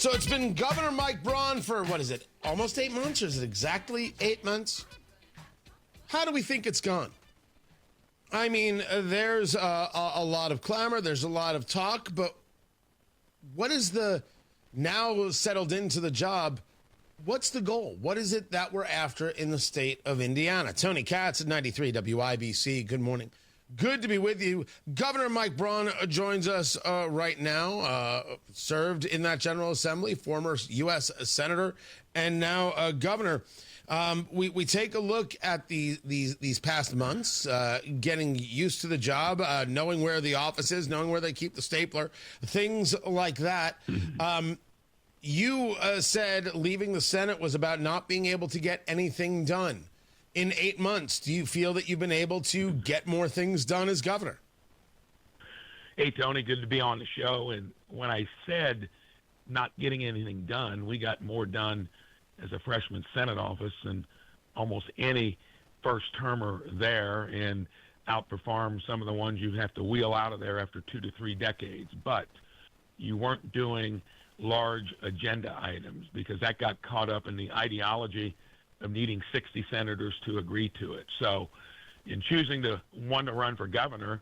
So it's been Governor Mike Braun for, what is it, almost 8 months? Or is it exactly 8 months? How do we think it's gone? I mean, there's a lot of clamor. There's a lot of talk. But what is the, now settled into the job, what's the goal? What is it that we're after in the state of Indiana? Tony Katz at 93 WIBC. Good morning. Good to be with you. Governor Mike Braun joins us right now, served in that General Assembly, former U.S. Senator, and now Governor. We take a look at these past months, getting used to the job, knowing where the office is, knowing where they keep the stapler, things like that. You said leaving the Senate was about not being able to get anything done. In 8 months, do you feel that you've been able to get more things done as governor? Hey, Tony, good to be on the show. And when I said not getting anything done, we got more done as a freshman Senate office than almost any first-termer there, and outperformed some of the ones you have to wheel out of there after 2 to 3 decades. But you weren't doing large agenda items because that got caught up in the ideology of needing 60 senators to agree to it. So in choosing to run for governor,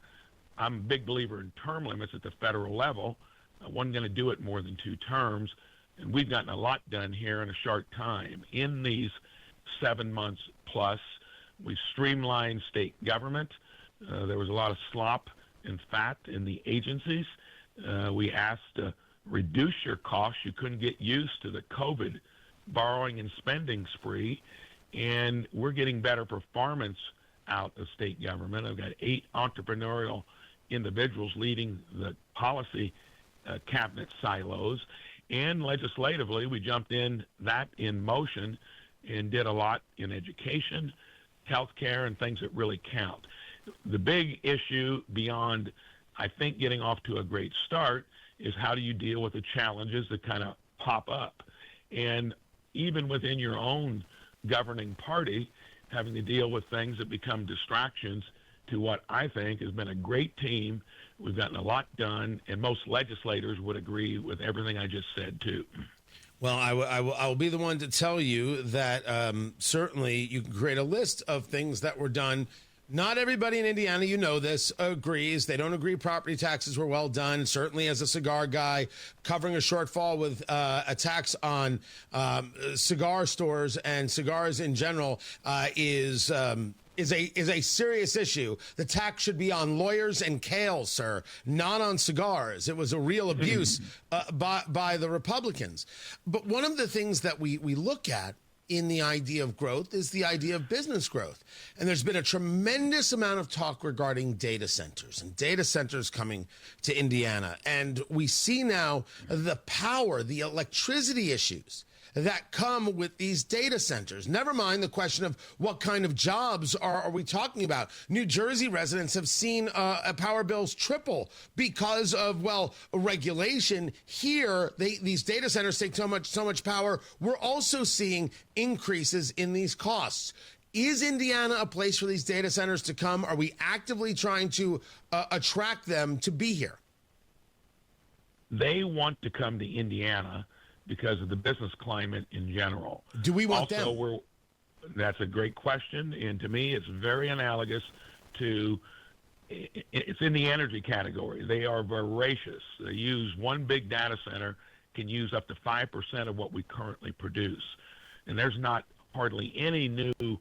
I'm a big believer in term limits at the federal level. I wasn't going to do it more than 2 terms, and we've gotten a lot done here in a short time. In these 7 months plus, we streamlined state government. There was a lot of slop and fat in the agencies. We asked to reduce your costs. You couldn't get used to the COVID borrowing and spending spree, and we're getting better performance out of state government. I've got 8 entrepreneurial individuals leading the policy cabinet silos, and legislatively we jumped in motion and did a lot in education, healthcare, and things that really count. The big issue beyond, I think, getting off to a great start is how do you deal with the challenges that kind of pop up. And even within your own governing party, having to deal with things that become distractions to what I think has been a great team. We've gotten a lot done, and most legislators would agree with everything I just said, too. Well, I will be the one to tell you that certainly you can create a list of things that were done. Not everybody in Indiana, you know this, agrees. They don't agree property taxes were well done. Certainly as a cigar guy, covering a shortfall with a tax on cigar stores and cigars in general is a serious issue. The tax should be on lawyers and kale, sir, not on cigars. It was a real abuse by the Republicans. But one of the things that we look at in the idea of growth is the idea of business growth. And there's been a tremendous amount of talk regarding data centers and data centers coming to Indiana. And we see now the power, the electricity issues that come with these data centers. Never mind the question of what kind of jobs are we talking about. New Jersey residents have seen power bills triple because of, well, regulation. Here, these data centers take so much power. We're also seeing increases in these costs. Is Indiana a place for these data centers to come? Are we actively trying to attract them to be here? They want to come to Indiana because of the business climate in general. Do we want them? That's a great question, and to me it's very analogous to, it's in the energy category. They are voracious. They use one big data center, can use up to 5% of what we currently produce. And there's not hardly any new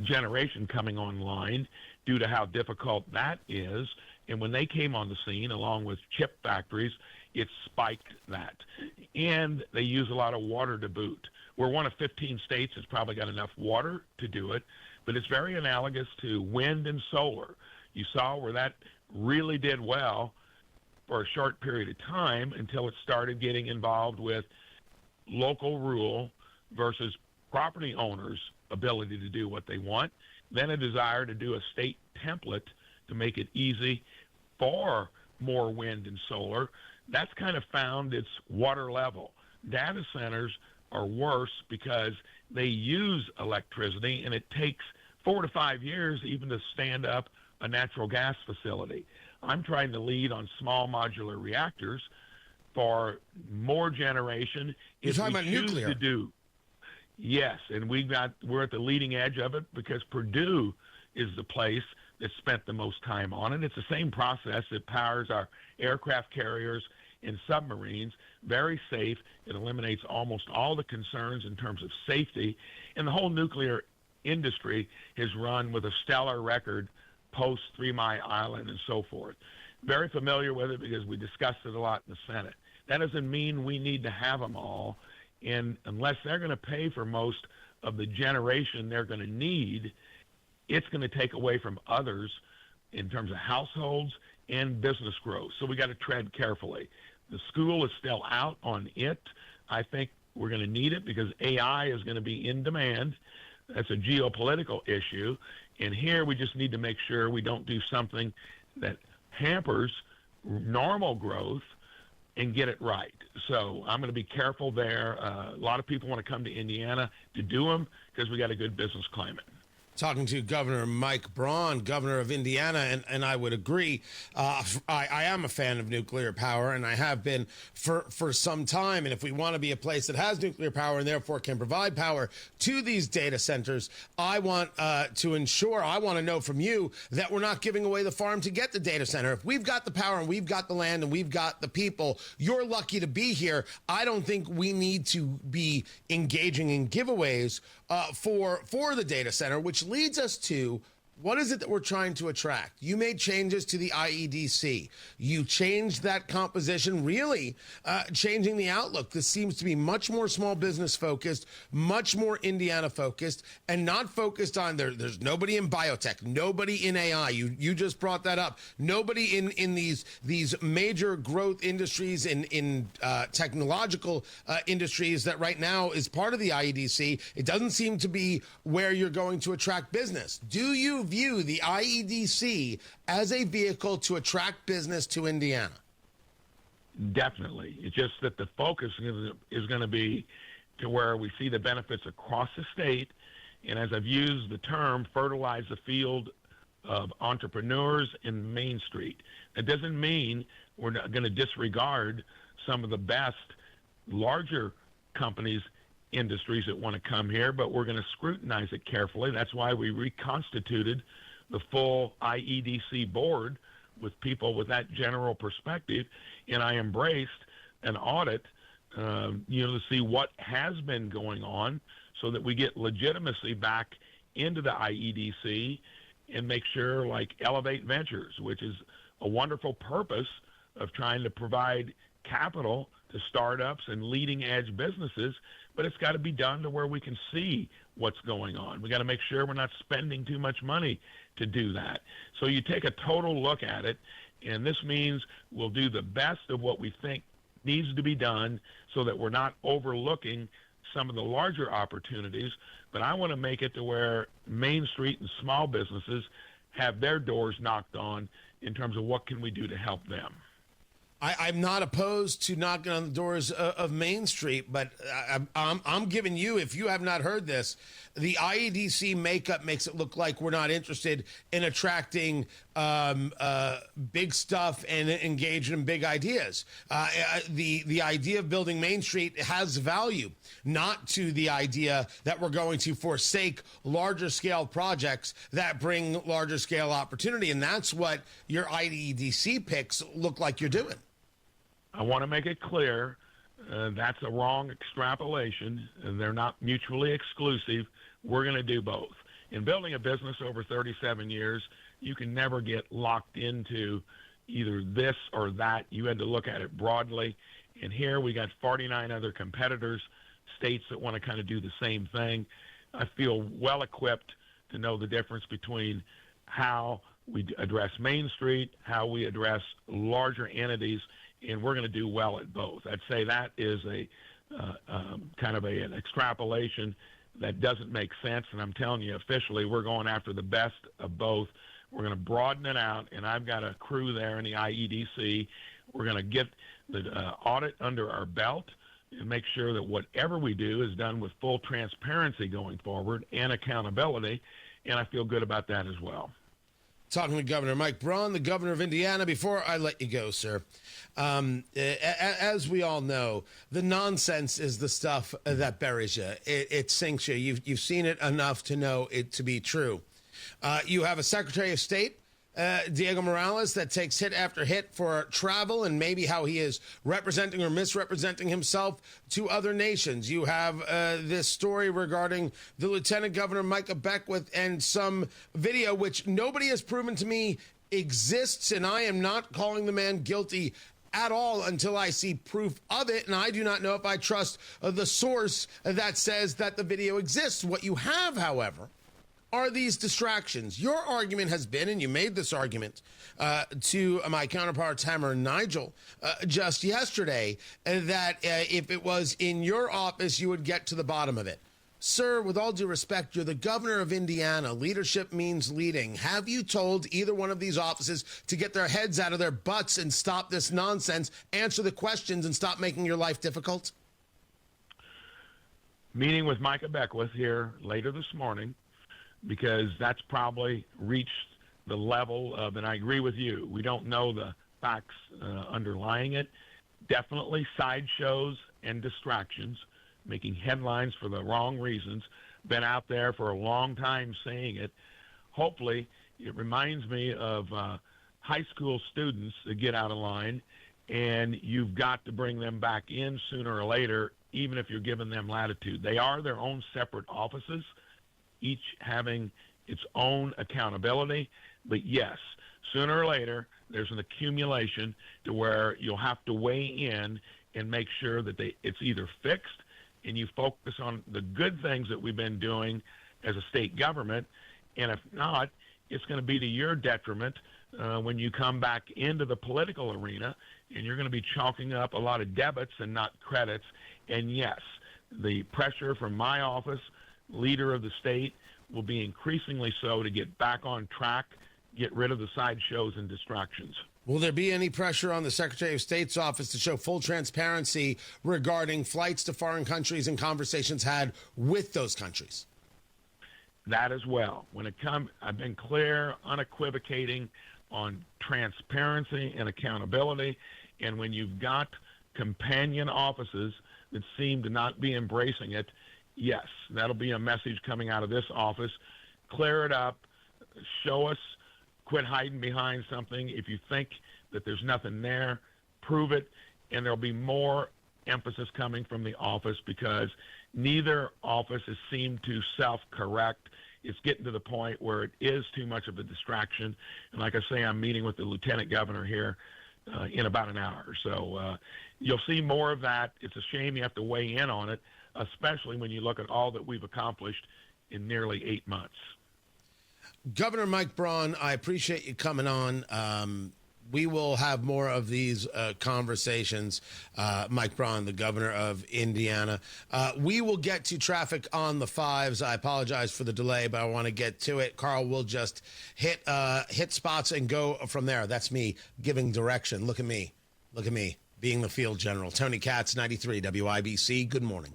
generation coming online due to how difficult that is. And when they came on the scene, along with chip factories, it spiked that. And they use a lot of water to boot. We're one of 15 states that's probably got enough water to do it, but it's very analogous to wind and solar. You saw where that really did well for a short period of time until it started getting involved with local rule versus property owners' ability to do what they want. Then a desire to do a state template to make it easy for more wind and solar. That's kind of found its water level. Data centers are worse because they use electricity, and it takes 4 to 5 years even to stand up a natural gas facility. I'm trying to lead on small modular reactors for more generation. You're If talking we about choose nuclear. to do, yes, and we're at the leading edge of it because Purdue is the place that spent the most time on it. It's the same process that powers our aircraft carriers and submarines. Very safe. It eliminates almost all the concerns in terms of safety. And the whole nuclear industry has run with a stellar record post 3 Mile Island and so forth. Very familiar with it because we discussed it a lot in the Senate. That doesn't mean we need to have them all. And unless they're going to pay for most of the generation they're going to need, it's going to take away from others in terms of households and business growth. So we got to tread carefully. The school is still out on it. I think we're going to need it because AI is going to be in demand. That's a geopolitical issue. And here we just need to make sure we don't do something that hampers normal growth and get it right. So I'm going to be careful there. A lot of people want to come to Indiana to do them because we got a good business climate. Talking to Governor Mike Braun, governor of Indiana, and I would agree. I am a fan of nuclear power, and I have been for some time. And if we want to be a place that has nuclear power and therefore can provide power to these data centers, I want I want to know from you that we're not giving away the farm to get the data center. If we've got the power and we've got the land and we've got the people, you're lucky to be here. I don't think we need to be engaging in giveaways for the data center, which leads us to what is it that we're trying to attract? You made changes to the IEDC. You changed that composition, really changing the outlook. This seems to be much more small business focused, much more Indiana focused, and not focused on there's nobody in biotech, nobody in AI. You just brought that up. Nobody in these major growth industries, in technological industries that right now is part of the IEDC. It doesn't seem to be where you're going to attract business. Do you view the IEDC as a vehicle to attract business to Indiana? Definitely. It's just that the focus is going to be to where we see the benefits across the state. And as I've used the term, fertilize the field of entrepreneurs in Main Street. That doesn't mean we're not going to disregard some of the best larger companies, industries that want to come here, but we're going to scrutinize it carefully. That's why we reconstituted the full IEDC board with people with that general perspective, and I embraced an audit, to see what has been going on so that we get legitimacy back into the IEDC and make sure, like Elevate Ventures, which is a wonderful purpose of trying to provide capital to startups and leading edge businesses, but it's got to be done to where we can see what's going on. We got to make sure we're not spending too much money to do that. So you take a total look at it, and this means we'll do the best of what we think needs to be done so that we're not overlooking some of the larger opportunities, but I want to make it to where Main Street and small businesses have their doors knocked on in terms of what can we do to help them. I'm not opposed to knocking on the doors of Main Street, but I'm giving you, if you have not heard this, the IEDC makeup makes it look like we're not interested in attracting big stuff and engaging in big ideas. The idea of building Main Street has value, not to the idea that we're going to forsake larger scale projects that bring larger scale opportunity. And that's what your IEDC picks look like you're doing. I want to make it clear that's a wrong extrapolation, and they're not mutually exclusive. We're going to do both. In building a business over 37 years, you can never get locked into either this or that. You had to look at it broadly. And here we got 49 other competitors, states that want to kind of do the same thing. I feel well equipped to know the difference between how we address Main Street, how we address larger entities, and we're going to do well at both. I'd say that is a kind of an extrapolation that doesn't make sense, and I'm telling you officially we're going after the best of both. We're going to broaden it out, and I've got a crew there in the IEDC. We're going to get the audit under our belt and make sure that whatever we do is done with full transparency going forward and accountability, and I feel good about that as well. Talking to Governor Mike Braun, the governor of Indiana. Before I let you go, sir, as we all know, the nonsense is the stuff that buries you. It sinks you. You've seen it enough to know it to be true. You have a Secretary of State, Diego Morales, that takes hit after hit for travel and maybe how he is representing or misrepresenting himself to other nations. You have this story regarding the Lieutenant Governor Micah Beckwith and some video which nobody has proven to me exists, and I am not calling the man guilty at all until I see proof of it, and I do not know if I trust the source that says that the video exists. What you have, however, are these distractions. Your argument has been, and you made this argument to my counterparts, Hammer and Nigel, just yesterday, that if it was in your office, you would get to the bottom of it. Sir, with all due respect, you're the governor of Indiana. Leadership means leading. Have you told either one of these offices to get their heads out of their butts and stop this nonsense, answer the questions, and stop making your life difficult? Meeting with Micah Beckwith here later this morning, because that's probably reached the level of, and I agree with you, we don't know the facts underlying it. Definitely sideshows and distractions, making headlines for the wrong reasons. Been out there for a long time saying it. Hopefully, it reminds me of high school students that get out of line, and you've got to bring them back in sooner or later, even if you're giving them latitude. They are their own separate offices, each having its own accountability. But yes, sooner or later, there's an accumulation to where you'll have to weigh in and make sure that it's either fixed and you focus on the good things that we've been doing as a state government, and if not, it's going to be to your detriment when you come back into the political arena, and you're going to be chalking up a lot of debits and not credits. And yes, the pressure from my office, leader of the state, will be increasingly so to get back on track, get rid of the sideshows and distractions. Will there be any pressure on the Secretary of State's office to show full transparency regarding flights to foreign countries and conversations had with those countries? That as well. When it comes, I've been clear, unequivocating on transparency and accountability. And when you've got companion offices that seem to not be embracing it, yes, that'll be a message coming out of this office. Clear it up. Show us. Quit hiding behind something. If you think that there's nothing there, prove it. And there'll be more emphasis coming from the office, because neither office has seemed to self-correct. It's getting to the point where it is too much of a distraction. And like I say, I'm meeting with the lieutenant governor here in about an hour. So you'll see more of that. It's a shame you have to weigh in on it, especially when you look at all that we've accomplished in nearly 8 months. Governor Mike Braun, I appreciate you coming on. We will have more of these conversations. Mike Braun, the governor of Indiana. We will get to traffic on the fives. I apologize for the delay, but I want to get to it. Carl will just hit spots and go from there. That's me giving direction. Look at me. Look at me being the field general. Tony Katz, 93 WIBC. Good morning.